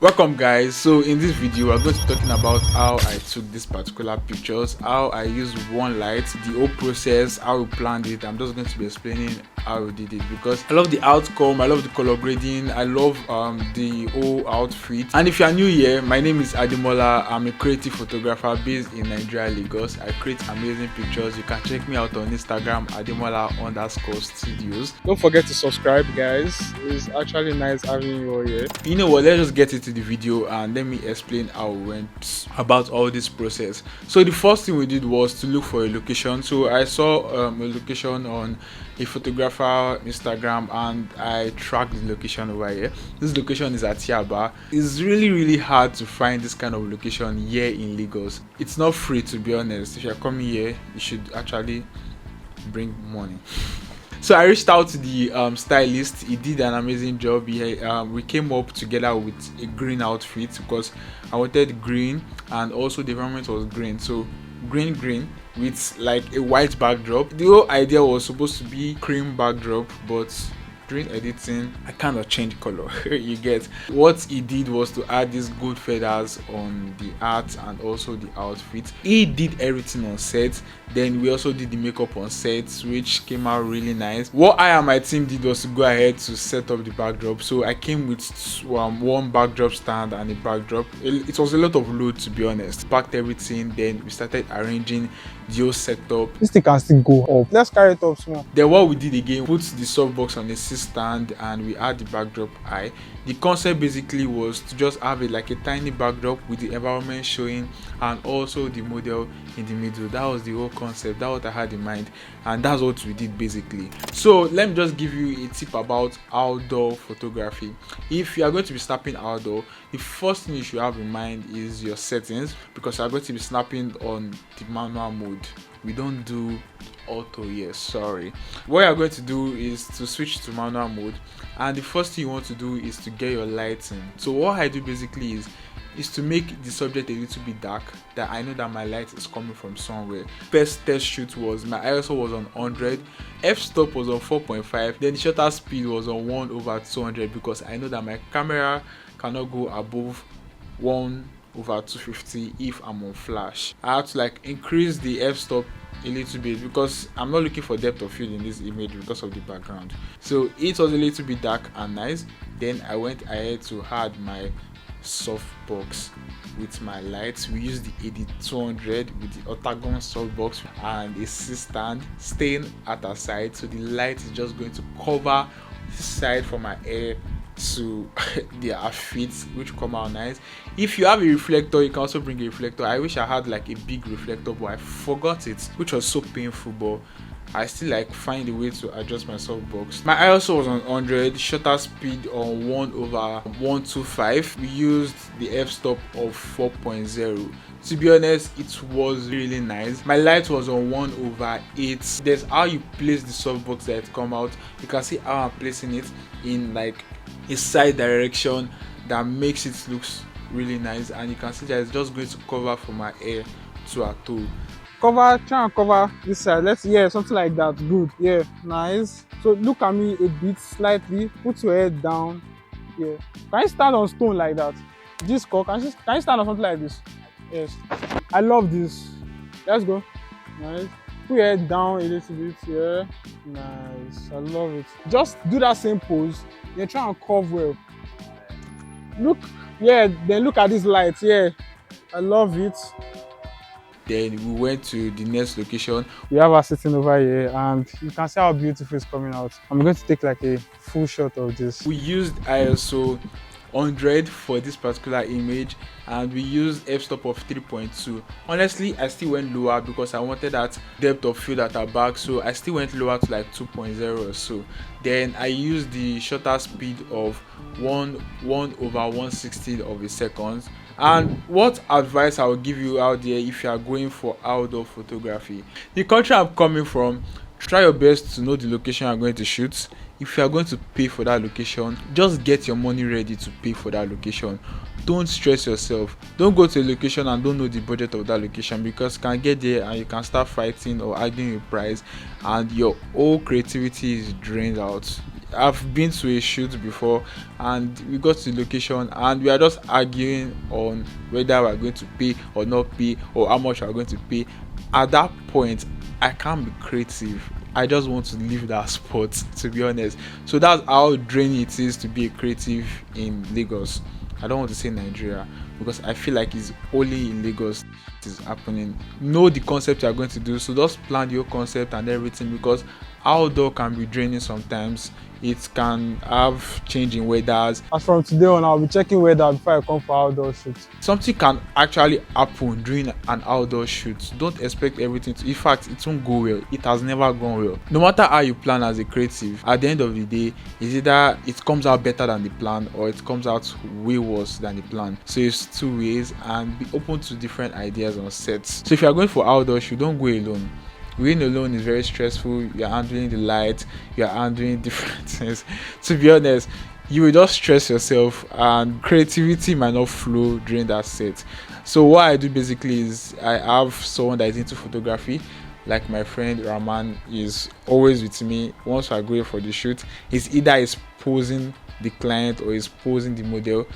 Welcome guys. So in this video we're going to be talking about how I took this particular pictures, how I used one light, the whole process, how we planned it. I'm just going to be explaining how we did it because I love the outcome, I love the color grading, I love the whole outfit. And if you are new here, my name is Ademola. I'm a creative photographer based in Nigeria, Lagos. I create amazing pictures. You can check me out on Instagram, Ademola_studios. Don't forget to subscribe guys. It's actually nice having you all here. You know what, let's just get into the video and let me explain how we went about all this process. So the first thing we did was to look for a location. So I saw a location on a photographer Instagram and I tracked the location over here. This location is at Yaba. It's really hard to find this kind of location here in Lagos. It's not free, to be honest. If you're coming here, you should actually bring money. So I reached out to the stylist. He did an amazing job. We came up together with a green outfit because I wanted green and also the environment was green. So green with like a white backdrop. The whole idea was supposed to be cream backdrop, but during editing I kind of changed color. You get. What he did was to add these good feathers on the art and also the outfit. He did everything on set. Then we also did the makeup on set, which came out really nice. What I and my team did was to go ahead to set up the backdrop. So I came with one backdrop stand and a backdrop. It was a lot of load, to be honest. Packed everything, then we started arranging the whole setup. This thing can still go up. Let's carry it up small. Then what we did again, put the softbox on a stand and we add the backdrop eye. The concept basically was to just have it like a tiny backdrop with the environment showing and also the model in the middle. That was the whole concept. That's what I had in mind, and that's what we did basically. So let me just give you a tip about outdoor photography. If you are going to be snapping outdoor, the first thing you should have in mind is your settings, because you are going to be snapping on the manual mode. We don't do auto here, sorry. What you're going to do is to switch to manual mode, and the first thing you want to do is to get your lighting. So what I do basically is to make the subject a little bit dark, that I know that my light is coming from somewhere. First test shoot was my ISO was on 100, f-stop was on 4.5, then the shutter speed was on 1/200 because I know that my camera cannot go above 1/250 if I'm on flash. I have to like increase the f-stop a little bit because I'm not looking for depth of field in this image because of the background. So it was a little bit dark and nice. Then I went ahead to add my softbox with my lights. We used the 8200 with the octagon softbox and a C-stand staying at our side, so the light is just going to cover this side from my hair to their outfit, which come out nice. If you have a reflector, you can also bring a reflector. I wish I had like a big reflector, but I forgot it, which was so painful, but I still like find a way to adjust my softbox. My ISO was on 100, shutter speed on 1/125. We used the f-stop of 4.0. To be honest, it was really nice. My light was on 1/8. There's how you place the softbox that it come out. You can see how I'm placing it in like a side direction that makes it looks really nice, and you can see that it's just going to cover from my hair to her toe. Try and cover this side. Something like that. Good. Yeah, nice. So look at me a bit slightly. Put your head down. Yeah. Can you stand on stone like that? Can you stand on something like this? Yes. I love this. Let's go. Nice. Put your head down a little bit. Yeah. Nice. I love it. Just do that same pose. Then try and curve well. Look. Yeah. Then look at this light. Yeah. I love it. Then we went to the next location. We have her sitting over here and you can see how beautiful it's coming out. I'm going to take like a full shot of this. We used ISO 100 for this particular image and we used f-stop of 3.2. Honestly, I still went lower because I wanted that depth of field at her back, so I still went lower to like 2.0 or so. Then I used the shutter speed of 1/160 of a second. And what advice I will give you out there if you are going for outdoor photography? The country I'm coming from, try your best to know the location you're going to shoot. If you are going to pay for that location, just get your money ready to pay for that location. Don't stress yourself. Don't go to a location and don't know the budget of that location, because you can get there and you can start fighting or arguing a price and your whole creativity is drained out. I've been to a shoot before, and we got to the location and we are just arguing on whether we're going to pay or not pay, or how much we're going to pay. At that point, I can't be creative. I just want to leave that spot, to be honest. So that's how draining it is to be a creative in Lagos. I don't want to say Nigeria, because I feel like it's only in Lagos it is happening. Know the concept you are going to do, so just plan your concept and everything, because outdoor can be draining sometimes. It can have changing weathers. As from today on, I'll be checking weather before I come for outdoor shoots. Something can actually happen during an outdoor shoot. Don't expect everything to, in fact, it won't go well. It has never gone well. No matter how you plan as a creative, at the end of the day, it's either it comes out better than the plan, or it comes out way worse than the plan. So it's two ways, and be open to different ideas on sets. So if you are going for outdoor shoot, don't go alone. Going alone is very stressful. You're handling the light, you're handling different things. To be honest, you will just stress yourself, and creativity might not flow during that set. So what I do basically is I have someone that is into photography, like my friend Rahman is always with me. Once we're going for the shoot, it's either is posing the client or is posing the model,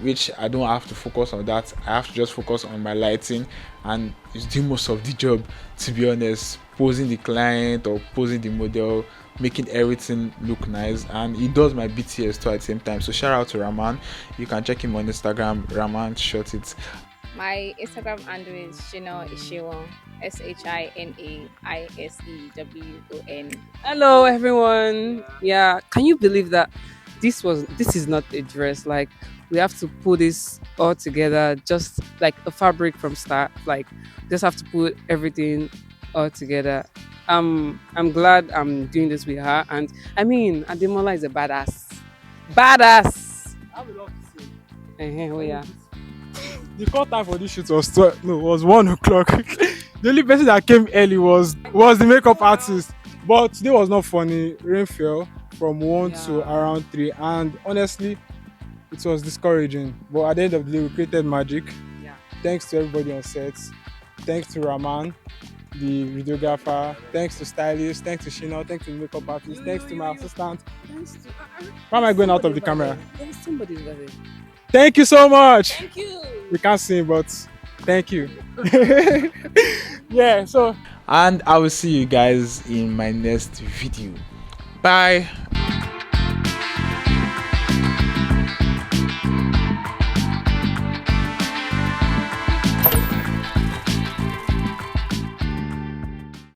which I don't have to focus on that. I have to just focus on my lighting, and it's doing most of the job, to be honest. Posing the client or posing the model, making everything look nice, and he does my BTS too at the same time. So shout out to Rahman. You can check him on Instagram, Rahman Shot It. My Instagram handle is Shina Ishewon, ShinaIsewon. Hello everyone. Yeah, can you believe that this is not a dress? Like, we have to put this all together, just like a fabric from start. Like, just have to put everything all together. I'm glad I'm doing this with her, and I mean, Ademola is a badass. Badass. I have a lot to say. Oh yeah. The call time for this shoot was was 1 o'clock. The only person that came early was the makeup artist. But today was not funny. Rain fell from 1 to around 3, and honestly, it was discouraging. But at the end of the day, we created magic. Yeah. Thanks to everybody on set. Thanks to Rahman, the videographer. Thanks to stylist. Thanks to Shina. Thanks to the makeup artist. Thanks to my assistant. Why am I going out of the camera? There's somebody there. Thank you so much. Thank you. We can't sing, but thank you. Yeah, so And I will see you guys in my next video. Bye.